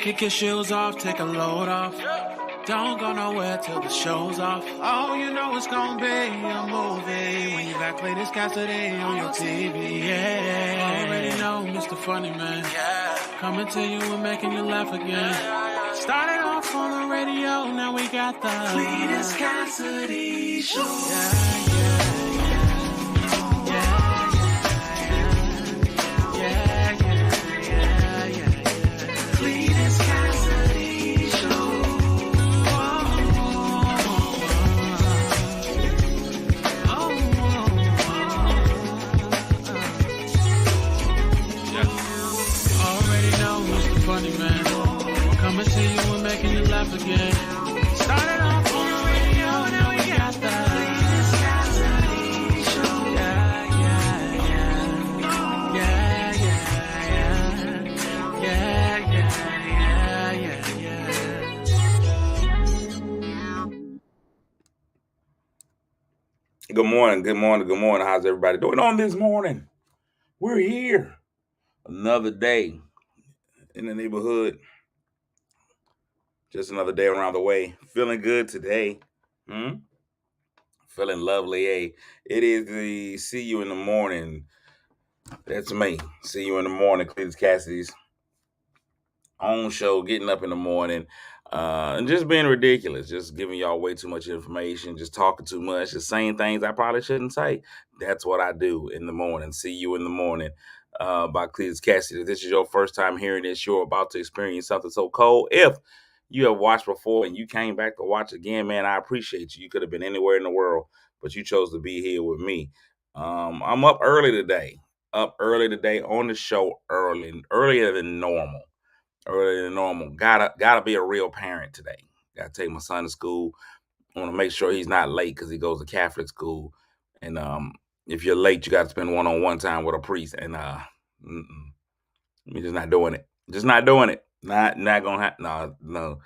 Kick your shoes off, take a load off. Don't go nowhere till the show's off. Oh, you know it's gonna be a movie when you got Cletus Cassidy on your TV. Yeah, already know Mr. Funny Man. Coming to you and making you laugh again. Started off on the radio, now we got the Cletus Cassidy Show. Coming to you and making you laugh again. Started off on the radio, now we got the Cletus Cassidy Show. Good morning, good morning, good morning. How's everybody doing on this morning? We're here. Another day in the neighborhood. Just another day around the way. Feeling good today. Feeling lovely. Hey, it is the See You in the Morning. That's me. See You in the Morning. Cletus Cassidy's own show, getting up in the morning. And just being ridiculous, just giving y'all way too much information, just talking too much, just saying things I probably shouldn't say. That's what I do in the morning. See You in the Morning by Cletus Cassidy. If this is your first time hearing this, you're about to experience something so cold. If you have watched before and you came back to watch again, man, I appreciate you. You could have been anywhere in the world, but you chose to be here with me. I'm up early today. On the show earlier than normal. Gotta be a real parent today. Gotta take my son to school. I want to make sure he's not late because he goes to Catholic school. And if you're late, you got to spend one-on-one time with a priest. And we're just not doing it. Just not doing it. Not gonna happen. No.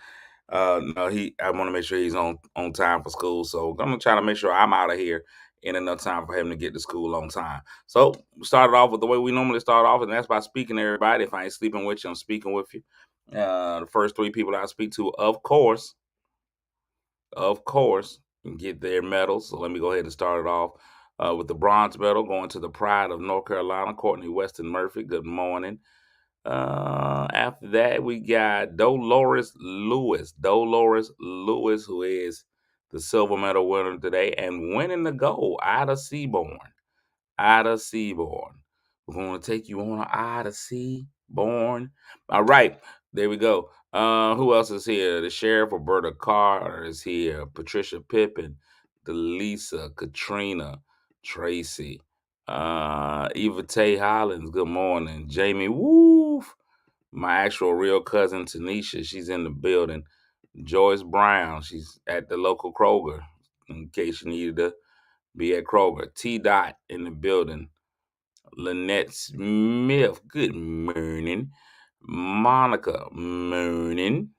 I want to make sure he's on time for school. So I'm gonna try to make sure I'm out of here in enough time for him to get to school on time. So we started off with the way we normally start off, and that's by speaking to everybody. If I ain't sleeping with you, I'm speaking with you. The first three people I speak to, of course, get their medals. So let me go ahead and start it off with the bronze medal going to the Pride of North Carolina, Courtney Weston Murphy. Good morning. After that, we got Dolores Lewis, who is the silver medal winner today, and winning the gold, Ida Seaborn. We're going to take you on an Ida Seaborn. All right, there we go. Who else is here? The Sheriff Roberta Carter is here. Patricia Pippin, Delisa, Katrina, Tracy, Eva Tay Hollins. Good morning. Jamie Woof. My actual real cousin Tanisha, she's in the building. Joyce Brown, she's at the local Kroger, in case you needed to be at Kroger. T. Dot in the building. Lynette Smith, good morning. Monica, morning.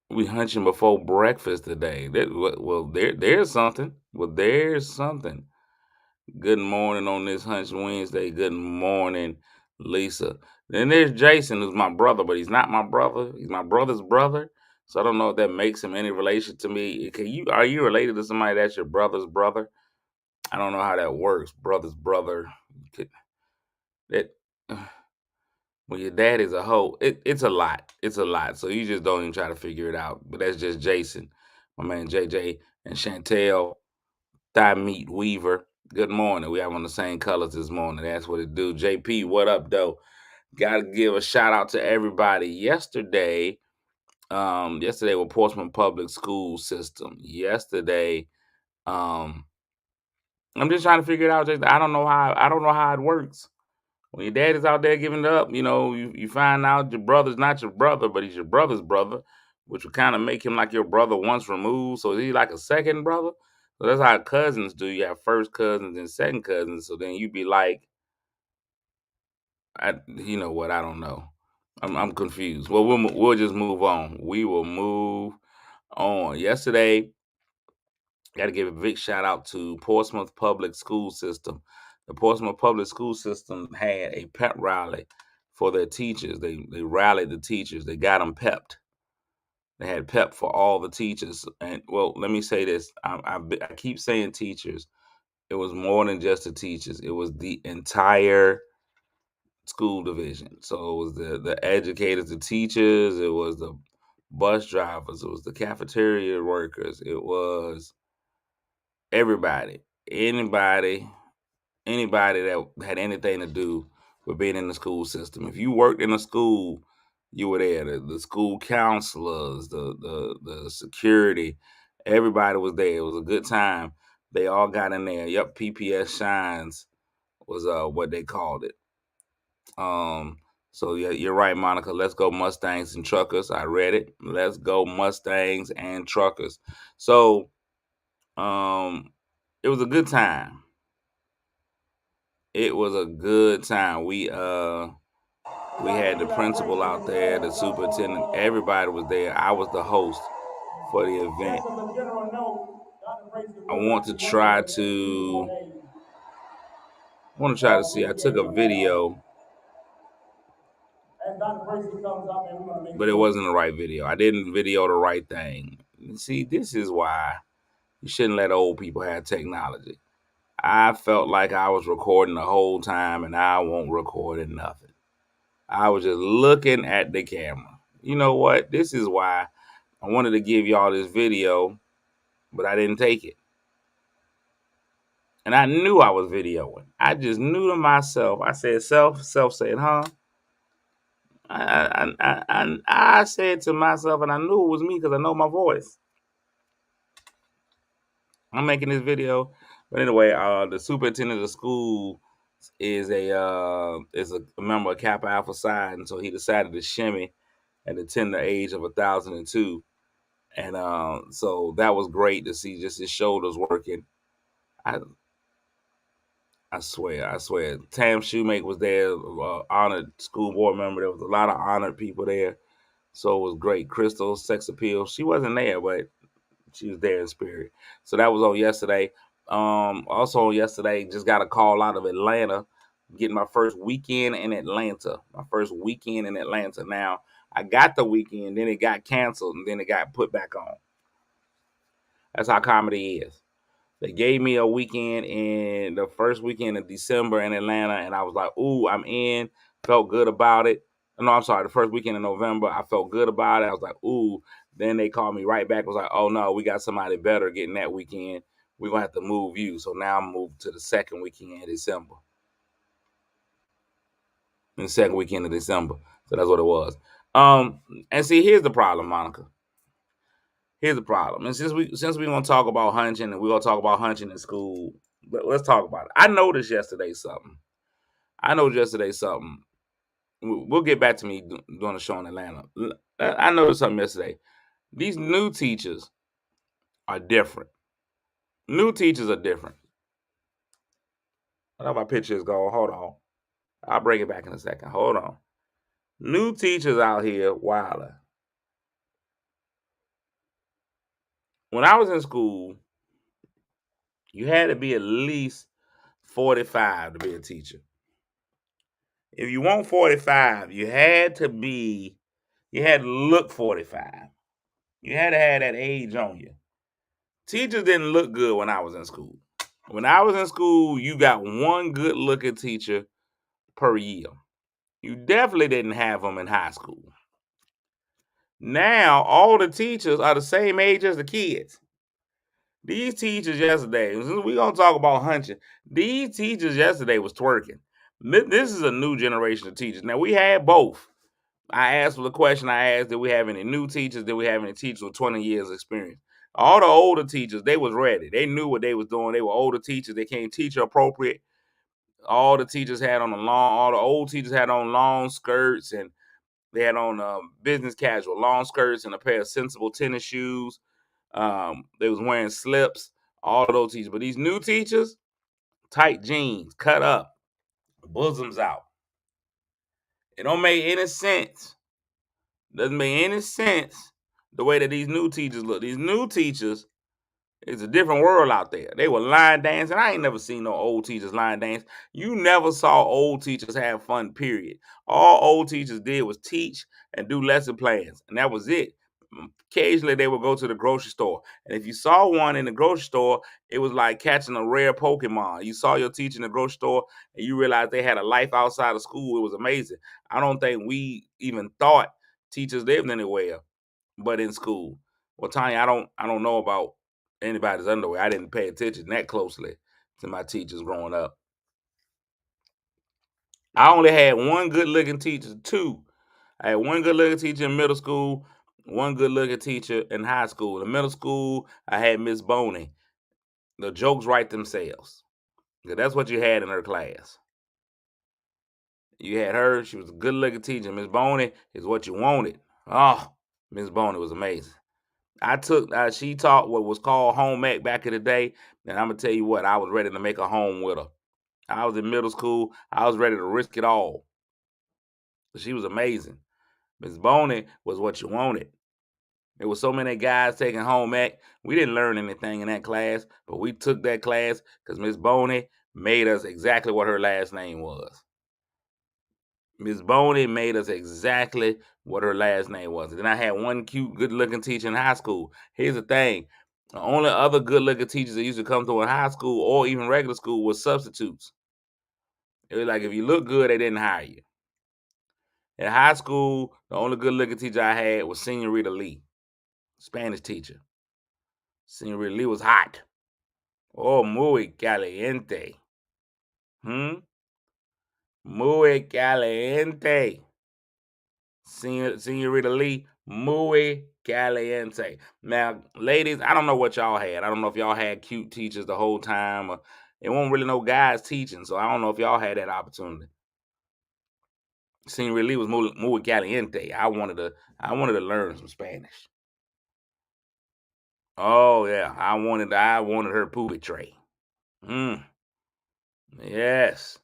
We hunching before breakfast today. There's something. There's something. Good morning on this Hunch Wednesday. Good morning, Lisa. Then there's Jason, who's my brother, but he's not my brother. He's my brother's brother. So I don't know if that makes him any relation to me. Are you related to somebody that's your brother's brother? I don't know how that works. Brother's brother. When your dad is a hoe, it's a lot. It's a lot. So you just don't even try to figure it out. But that's just Jason, my man JJ, and Chantel, Thigh Meat Weaver. Good morning. We have on the same colors this morning. That's what it do. JP, what up, though? Got to give a shout out to everybody. Yesterday with Portsmouth Public School System. I'm just trying to figure it out. I don't know how it works. When your dad is out there giving it up, you find out your brother's not your brother, but he's your brother's brother, which would kind of make him like your brother once removed. So is he like a second brother? So that's how cousins do. You have first cousins and second cousins. So then you'd be like, you know what? I don't know. I'm confused. Well, we'll just move on. We will move on. Yesterday, got to give a big shout out to Portsmouth Public School System. The Portsmouth Public School System had a pep rally for their teachers. They rallied the teachers. They got them pepped. They had pep for all the teachers. And well, let me say this: I keep saying teachers. It was more than just the teachers. It was the entire school division. So it was the educators, the teachers. It was the bus drivers. It was the cafeteria workers. It was everybody, anybody, anybody that had anything to do with being in the school system. If you worked in a school, you were there. The school counselors, the security, everybody was there. It was a good time. They all got in there. Yep, PPS Shines was what they called it. So yeah, you're right, Monica. Let's go Mustangs and Truckers. I read it. Let's go Mustangs and Truckers. So um it was a good time. It was a good time. We had the principal out there, the superintendent, everybody was there. I was the host for the event. I want to try to see. I took a video, but it wasn't the right video. I didn't video the right thing. See, this is why you shouldn't let old people have technology. I felt like I was recording the whole time and I won't record nothing. I was just looking at the camera. You know what? This is why I wanted to give y'all this video, but I didn't take it. And I knew I was videoing. I just knew to myself. I said, self said, huh? I said to myself, and I knew it was me because I know my voice. I'm making this video. But anyway, the superintendent of the school is a member of Kappa Alpha Psi, and so he decided to shimmy at the tender age of 1,002. And so that was great to see just his shoulders working. I swear. Tam Shoemake was there, honored school board member. There was a lot of honored people there. So it was great. Crystal, Sex Appeal. She wasn't there, but she was there in spirit. So that was on yesterday. Also on yesterday, just got a call out of Atlanta, getting my first weekend in Atlanta. Now, I got the weekend, then it got canceled, and then it got put back on. That's how comedy is. They gave me a weekend in the first weekend of December in Atlanta, and I was like, ooh, I'm in. Felt good about it. No, I'm sorry, the first weekend in November, I felt good about it. I was like, ooh. Then they called me right back. Was like, oh, no, we got somebody better getting that weekend. We're going to have to move you. So now I'm moved to the second weekend in December. So that's what it was. And see, here's the problem, Monica. Here's the problem. And since we're gonna talk about hunching and we're gonna talk about hunching in school, let's talk about it. I noticed yesterday something. We'll get back to me doing a show in Atlanta. I noticed something yesterday. These new teachers are different. I know my picture is gone. Hold on. I'll bring it back in a second. Hold on. New teachers out here wilding. When I was in school, you had to be at least 45 to be a teacher. If you want 45, you had to look 45. You had to have that age on you. Teachers didn't look good when I was in school. When I was in school, you got one good looking teacher per year. You definitely didn't have them in high school. Now, all the teachers are the same age as the kids. These teachers yesterday, we're going to talk about hunching. These teachers yesterday was twerking. This is a new generation of teachers. Now, we had both. I asked for the question. I asked, did we have any new teachers? Did we have any teachers with 20 years experience? All the older teachers, they was ready. They knew what they was doing. They were older teachers. They came teacher appropriate. All the old teachers had on long skirts, and they had on business casual long skirts and a pair of sensible tennis shoes. They was wearing slips. All of those teachers. But these new teachers, tight jeans, cut up, bosoms out. It don't make any sense. Doesn't make any sense the way that these new teachers look. These new teachers It's a different world out there. They were line dancing. I ain't never seen no old teachers line dance. You never saw old teachers have fun, period. All old teachers did was teach and do lesson plans, and that was it. Occasionally, they would go to the grocery store. And if you saw one in the grocery store, it was like catching a rare Pokemon. You saw your teacher in the grocery store and you realized they had a life outside of school. It was amazing. I don't think we even thought teachers lived anywhere but in school. Well, Tanya, I don't know about anybody's underwear. I didn't pay attention that closely to my teachers growing up. I only had one good looking teacher, two. I had one good looking teacher in middle school, one good looking teacher in high school. In middle school, I had Miss Boney. The jokes write themselves. 'Cause that's what you had in her class. You had her, she was a good looking teacher. Miss Boney is what you wanted. Oh, Miss Boney was amazing. She taught what was called home ec back in the day. And I'm going to tell you what, I was ready to make a home with her. I was in middle school. I was ready to risk it all. She was amazing. Miss Boney was what you wanted. There were so many guys taking home ec. We didn't learn anything in that class, but we took that class because Miss Boney made us exactly what her last name was. Miss Boney made us exactly what her last name was. And then I had one cute, good-looking teacher in high school. Here's the thing. The only other good-looking teachers that used to come through in high school or even regular school was substitutes. It was like if you look good, they didn't hire you. In high school, the only good-looking teacher I had was Senorita Lee, Spanish teacher. Senorita Lee was hot. Oh, muy caliente. Muy caliente. Senorita Lee, muy caliente. Now, ladies, I don't know what y'all had. I don't know if y'all had cute teachers the whole time, or it wasn't really no guys teaching, so I don't know if y'all had that opportunity. Senorita Lee was muy caliente. I wanted to learn some Spanish. Oh yeah, I wanted her poopy tray. Yes.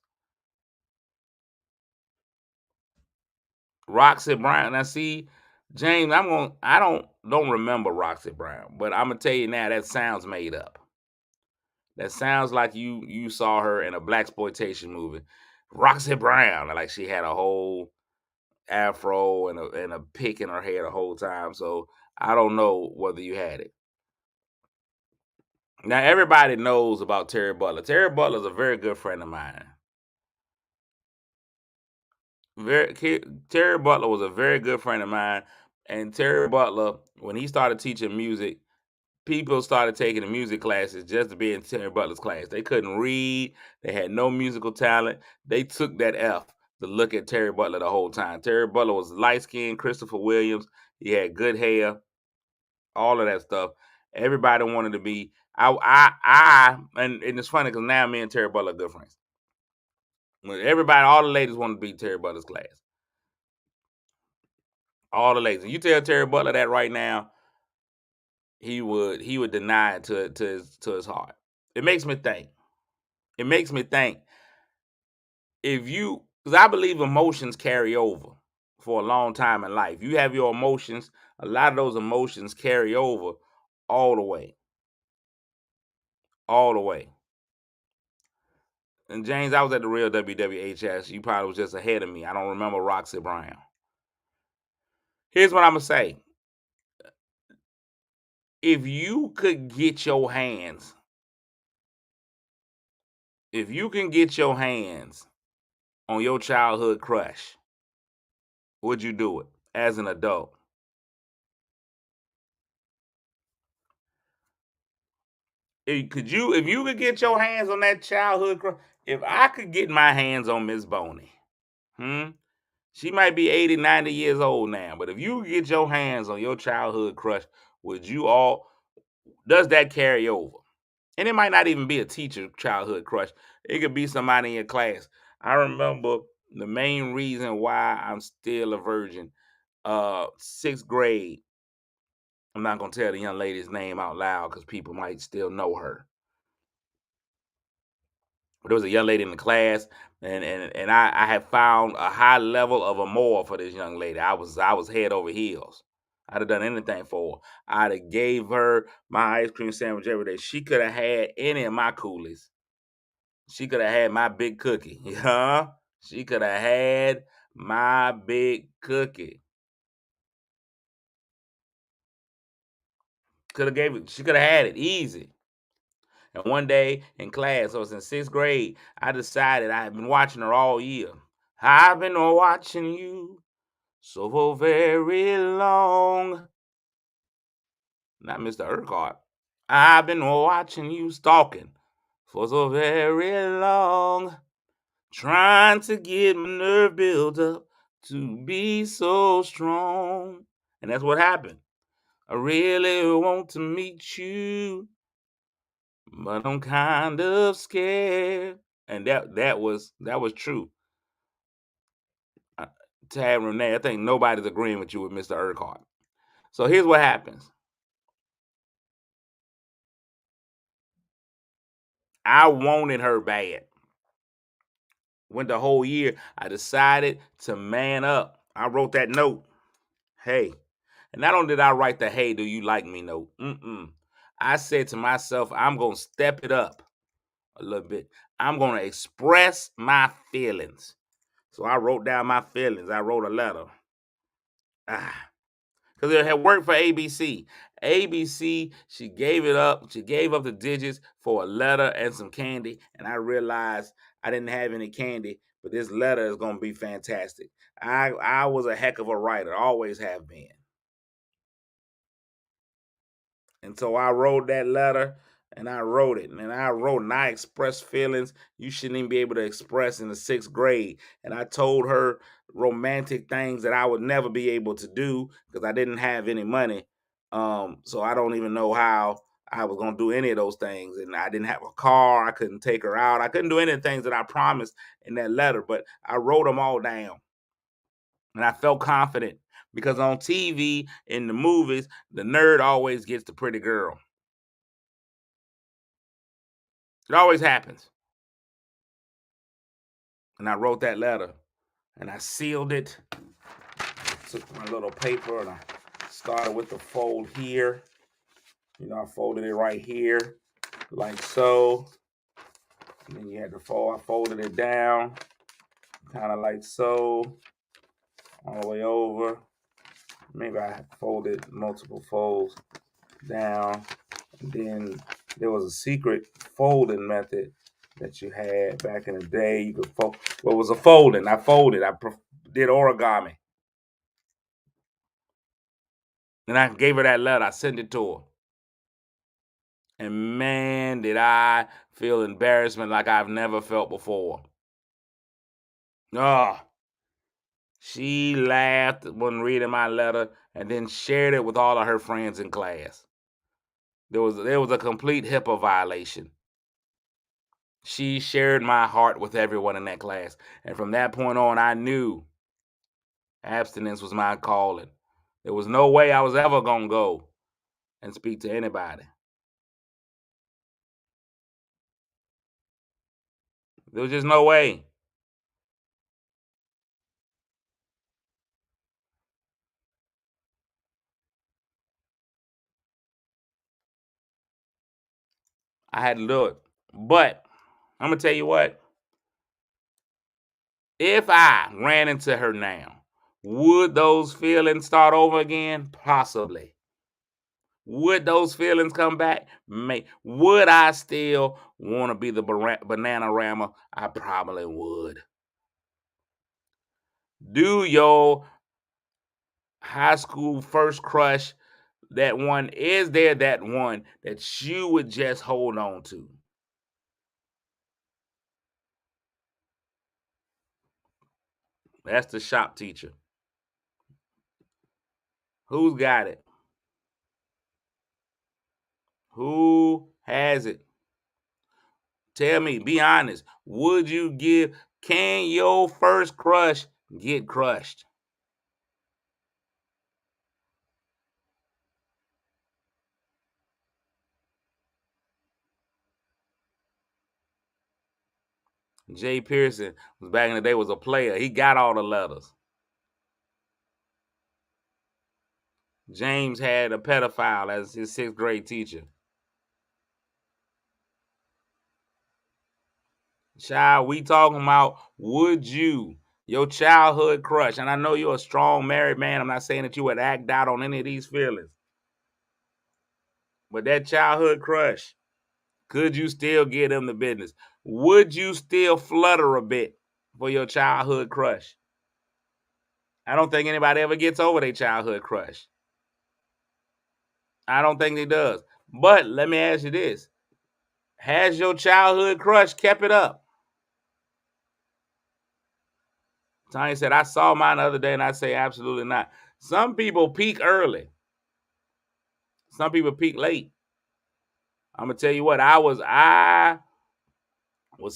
Roxy Brown. Now see, James, I don't remember Roxy Brown, but I'm gonna tell you now that sounds made up. That sounds like you saw her in a blaxploitation movie. Roxy Brown, like she had a whole afro and a pick in her hair the whole time. So I don't know whether you had it. Now everybody knows about Terry Butler. Terry Butler is a very good friend of mine. Terry Butler was a very good friend of mine, and Terry Butler, when he started teaching music, people started taking the music classes just to be in Terry Butler's class. They couldn't read, they had no musical talent. They took that F to look at Terry Butler the whole time. Terry Butler was light skinned, Christopher Williams. He had good hair, all of that stuff. Everybody wanted to be. And it's funny because now me and Terry Butler are good friends. Everybody, all the ladies wanted to be Terry Butler's class. All the ladies. You tell Terry Butler that right now, he would deny it to his heart. It makes me think. It makes me think because I believe emotions carry over for a long time in life. You have your emotions, a lot of those emotions carry over all the way. All the way. And James, I was at the real WWHS. You probably was just ahead of me. I don't remember Roxy Brown. Here's what I'm gonna say. If you could get your hands, if you can get your hands on your childhood crush, would you do it as an adult? If you could get your hands on that childhood crush, if I could get my hands on Miss Boney, she might be 80, 90 years old now, but if you could get your hands on your childhood crush, does that carry over? And it might not even be a teacher childhood crush. It could be somebody in your class. I remember the main reason why I'm still a virgin. Sixth grade. I'm not gonna tell the young lady's name out loud because people might still know her. But there was a young lady in the class, and I had found a high level of amour for this young lady. I was head over heels. I'd have done anything for her. I'd have gave her my ice cream sandwich every day. She could have had any of my coolies. She could have had my big cookie. Huh? She could have had my big cookie. Could have gave it. She could have had it easy. And one day in class, I was in 6th grade, I decided I had been watching her all year. I've been watching you so very long. Not Mr. Urquhart. I've been watching you stalking for so very long. Trying to get my nerve built up to be so strong. And that's what happened. I really want to meet you, but I'm kind of scared. And that was true. Tad Renee, I think nobody's agreeing with you with Mr. Urquhart. So here's what happens. I wanted her bad. Went the whole year. I decided to man up. I wrote that note. Hey. And not only did I write the "Hey, do you like me" note, I said to myself, I'm going to step it up a little bit. I'm going to express my feelings. So I wrote down my feelings. I wrote a letter. Because it had worked for ABC. ABC, she gave it up. She gave up the digits for a letter and some candy. And I realized I didn't have any candy, but this letter is going to be fantastic. I was a heck of a writer, always have been. And so I wrote that letter and I wrote it. And I expressed feelings you shouldn't even be able to express in the 6th grade. And I told her romantic things that I would never be able to do because I didn't have any money. So I don't even know how I was going to do any of those things. And I didn't have a car. I couldn't take her out. I couldn't do any of the things that I promised in that letter, but I wrote them all down. And I felt confident because on TV, in the movies, the nerd always gets the pretty girl. It always happens. And I wrote that letter and I sealed it. Took my little paper and I started with the fold here. I folded it right here, like so. And then you had to fold. I folded it down, kind of like so, all the way over. Maybe I folded multiple folds down. And then there was a secret folding method that you had back in the day. You could fold. Well, it was a folding. I folded. I did origami. And I gave her that letter. I sent it to her. And man, did I feel embarrassment like I've never felt before. Oh, she laughed when reading my letter and then shared it with all of her friends in class. There was a complete HIPAA violation. She shared my heart with everyone in that class. And from that point on, I knew abstinence was my calling. There was no way I was ever going to go and speak to anybody. There was just no way. I had to do it. But I'm going to tell you what. If I ran into her now, would those feelings start over again? Possibly. Would those feelings come back? Would I still want to be the banana rammer? I probably would. Do your high school first crush, that one, is there that one that you would just hold on to? That's the shop teacher. Who's got it? Who has it? Tell me, be honest. Can your first crush get crushed? Jay Pearson was back in the day was a player. He got all the letters. James had a pedophile as his 6th grade teacher. Child, we talking about would you, your childhood crush, and I know you're a strong married man. I'm not saying that you would act out on any of these feelings, but that childhood crush, could you still give them the business? Would you still flutter a bit for your childhood crush? I don't think anybody ever gets over their childhood crush. I don't think they does. But let me ask you this. Has your childhood crush kept it up? Tanya said, I saw mine the other day, and I say absolutely not. Some people peak early. Some people peak late. I'm gonna tell you what, I was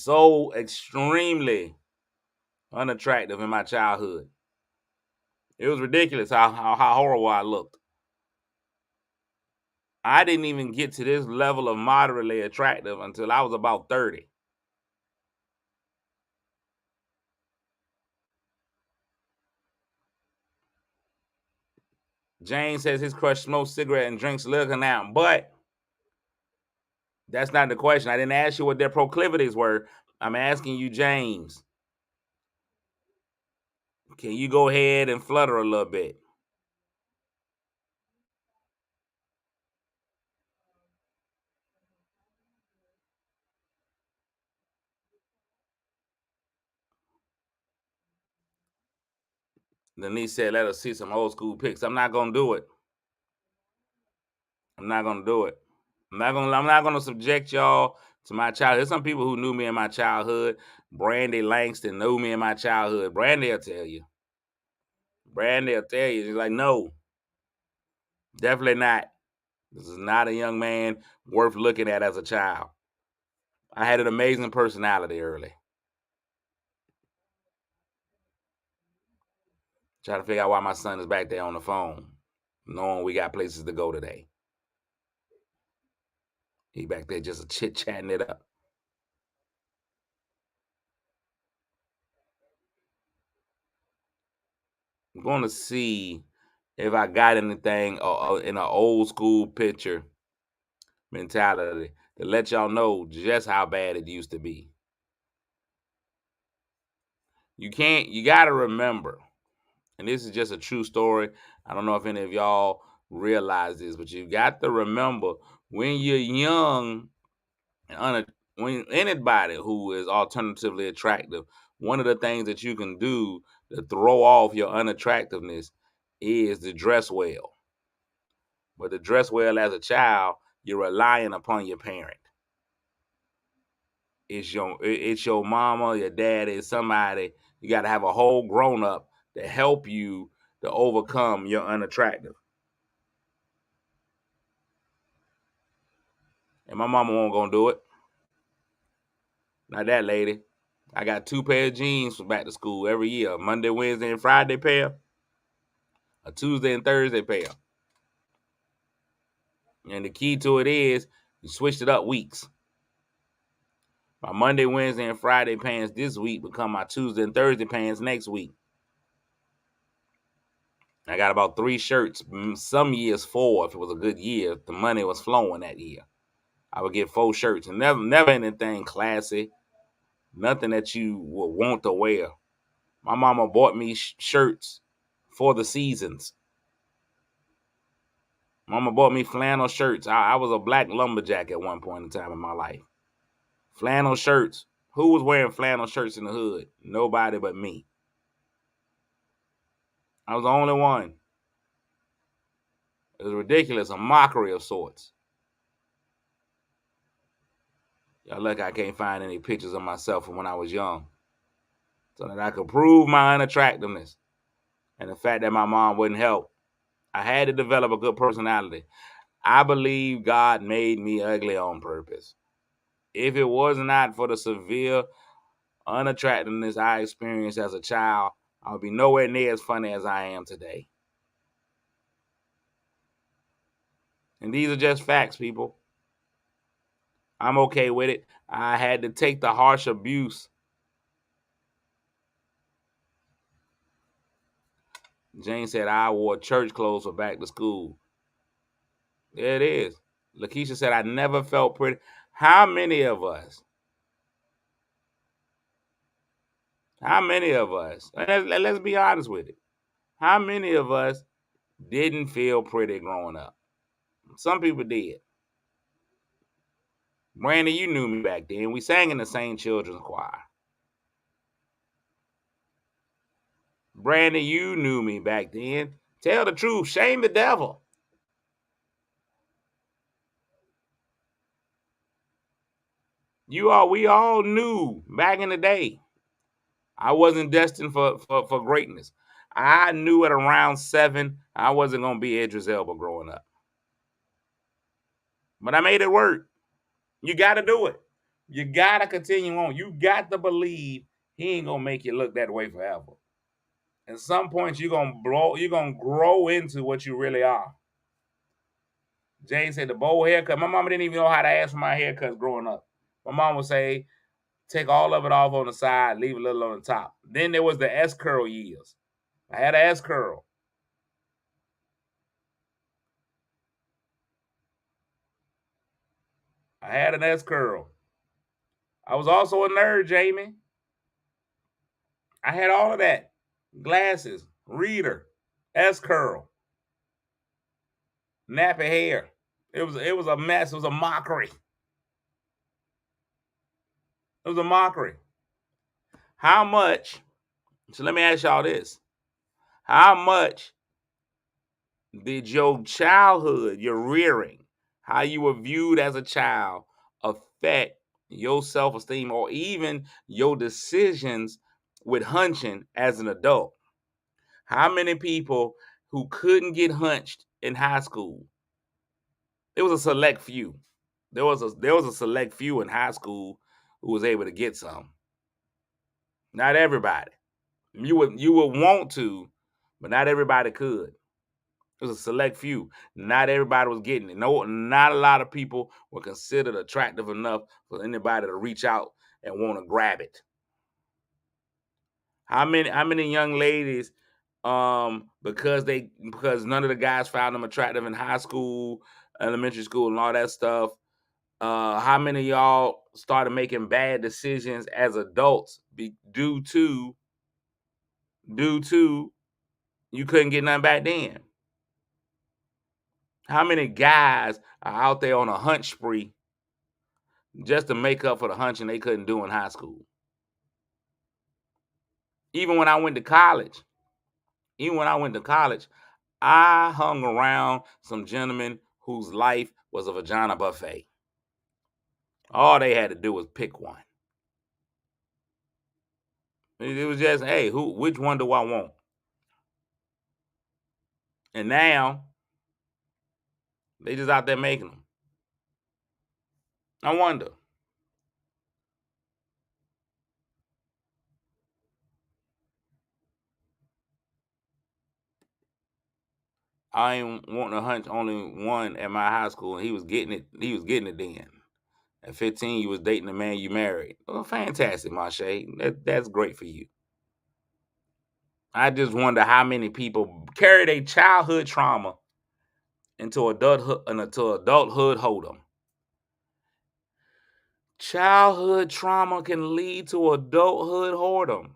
so extremely unattractive in my childhood. It was ridiculous how horrible I looked. I didn't even get to this level of moderately attractive until I was about 30. James says his crush smokes cigarette and drinks liquor now, but that's not the question. I didn't ask you what their proclivities were. I'm asking you, James, can you go ahead and flutter a little bit? Denise said, let us see some old school pics. I'm not going to do it. I'm not going to do it. I'm not gonna subject y'all to my childhood. There's some people who knew me in my childhood. Brandy Langston knew me in my childhood. Brandy will tell you. Brandy will tell you. She's like, no, definitely not. This is not a young man worth looking at as a child. I had an amazing personality early. Trying to figure out why my son is back there on the phone, knowing we got places to go today. He back there just chit-chatting it up. I'm going to see if I got anything in an old school picture mentality to let y'all know just how bad it used to be. You got to remember, and this is just a true story. I don't know if any of y'all realize this, but you got to remember when you're young and when anybody who is alternatively attractive, one of the things that you can do to throw off your unattractiveness is to dress well. But to dress well as a child, you're relying upon your parent. It's your mama, your dad, it's somebody. You got to have a whole grown up to help you to overcome your unattractive. And my mama won't gonna do it. Not that lady. I got 2 pair of jeans for back to school every year. Monday, Wednesday, and Friday pair. A Tuesday and Thursday pair. And the key to it is you switched it up weeks. My Monday, Wednesday, and Friday pants this week become my Tuesday and Thursday pants next week. I got about 3 shirts. Some years 4 if it was a good year. If the money was flowing that year, I would get 4 shirts. And never anything classy. Nothing that you would want to wear. My mama bought me shirts for the seasons. Mama bought me flannel shirts. I was a black lumberjack at one point in time in my life. Flannel shirts. Who was wearing flannel shirts in the hood? Nobody but me. I was the only one. It was ridiculous, a mockery of sorts. Y'all lucky I can't find any pictures of myself from when I was young, so that I could prove my unattractiveness and the fact that my mom wouldn't help. I had to develop a good personality. I believe God made me ugly on purpose. If it was not for the severe unattractiveness I experienced as a child, I would be nowhere near as funny as I am today. And these are just facts, people. I'm okay with it. I had to take the harsh abuse Jane said, I wore church clothes for back to school. There it is. Lakeisha said, I never felt pretty. How many of us? Let's be honest with it. How many of us didn't feel pretty growing up? Some people did. Brandon, you knew me back then. We sang in the same children's choir. Brandon, you knew me back then. Tell the truth. Shame the devil. We all knew back in the day. I wasn't destined for greatness. I knew at around 7 I wasn't gonna be Idris Elba growing up. But I made it work. You gotta do it. You gotta continue on. You got to believe he ain't gonna make you look that way forever. At some point, you're gonna grow into what you really are. Jane said the bowl haircut. My mama didn't even know how to ask for my haircuts growing up. My mom would say, take all of it off on the side, leave a little on the top. Then there was the S curl years. I had an S curl. I had an S curl. I was also a nerd, Jamie. I had all of that. Glasses, reader, S curl, nappy hair. It was a mess. It was a mockery. It was a mockery. How much? So let me ask y'all this. How much did your childhood, your rearing, how you were viewed as a child, affect your self-esteem or even your decisions with hunching as an adult? How many people who couldn't get hunched in high school? It was a select few. There was a select few in high school who was able to get some. Not everybody. You would want to, but not everybody could. It was a select few. Not everybody was getting it. No, not a lot of people were considered attractive enough for anybody to reach out and want to grab it. How many young ladies because none of the guys found them attractive in high school, elementary school and all that stuff. How many of y'all started making bad decisions as adults due to you couldn't get nothing back then? How many guys are out there on a hunch spree just to make up for the hunching they couldn't do in high school? Even when I went to college, I hung around some gentlemen whose life was a vagina buffet. All they had to do was pick one. It was just, hey, which one do I want? And now they just out there making them. I wonder. I ain't wanting to hunch only one at my high school, and he was getting it. He was getting it then. At 15, you was dating the man you married. Well, fantastic, Mache. That's great for you. I just wonder how many people carry their childhood trauma into adulthood whoredom. Childhood trauma can lead to adulthood whoredom.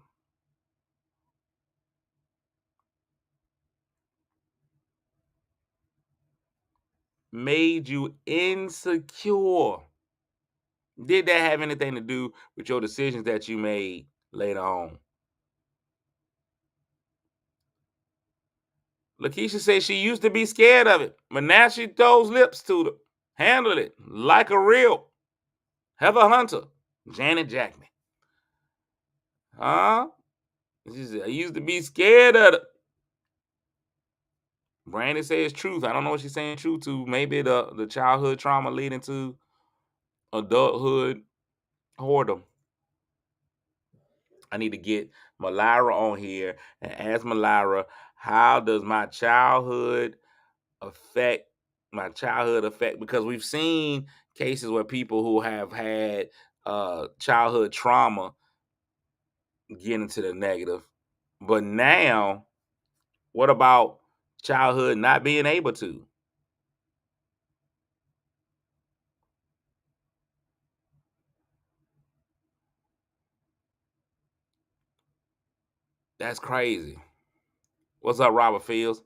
Made you insecure. Did that have anything to do with your decisions that you made later on? Lakeisha said she used to be scared of it, but now she throws lips to it. Handled it like a real Heather Hunter. Janet Jackman. Huh? She said, I used to be scared of it. Brandon says truth. I don't know what she's saying truth to. Maybe the childhood trauma leading to adulthood whoredom. I need to get Malira on here and ask Malira, how does my childhood affect because we've seen cases where people who have had childhood trauma get into the negative, but now What about childhood not being able to? That's crazy. What's up, Robert Fields?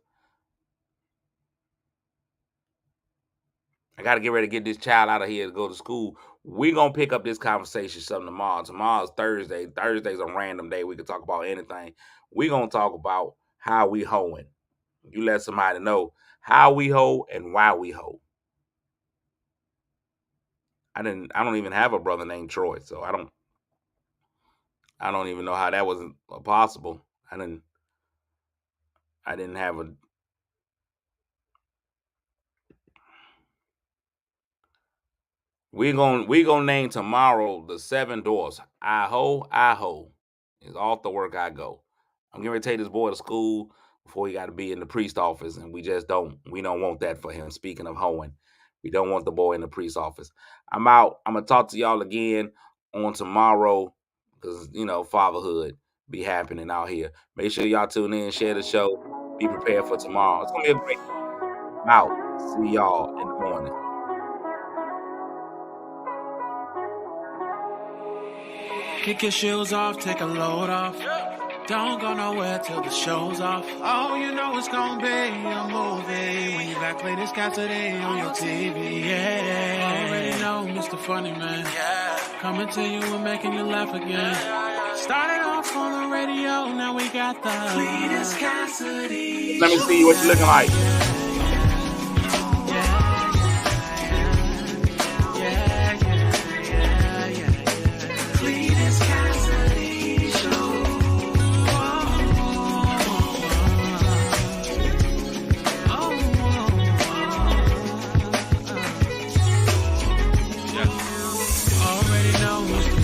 I got to get ready to get this child out of here to go to school. We're going to pick up this conversation some tomorrow. Tomorrow's Thursday. Thursday's a random day. We can talk about anything. We're going to talk about how we hoeing. You let somebody know how we hoe and why we hoe. I don't even have a brother named Troy, so I don't even know how that was possible. I didn't have a. We gonna name tomorrow the 7 doors. I ho is off the work I go. I'm getting ready to take this boy to school before he got to be in the priest office, and we don't want that for him. Speaking of hoeing, we don't want the boy in the priest office. I'm out. I'm gonna talk to y'all again on tomorrow because fatherhood be happening out here. Make sure y'all tune in, share the show, be prepared for tomorrow. It's gonna be a great day. I'm out. See y'all in the morning. Kick your shoes off, take a load off. Don't go nowhere till the show's off. Oh, you know it's gonna be a movie when you back play this Cassidy on your TV. Yeah, already know Mr. Funny Man. Coming to you and making you laugh again. Started off on the radio, now we got the Cletus Cassidy. Let me see what you looking like.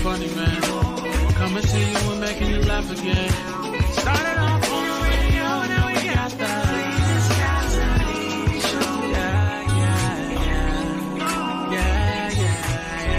Funny Man, coming to you and making you laugh again. Started off on the radio, now we got the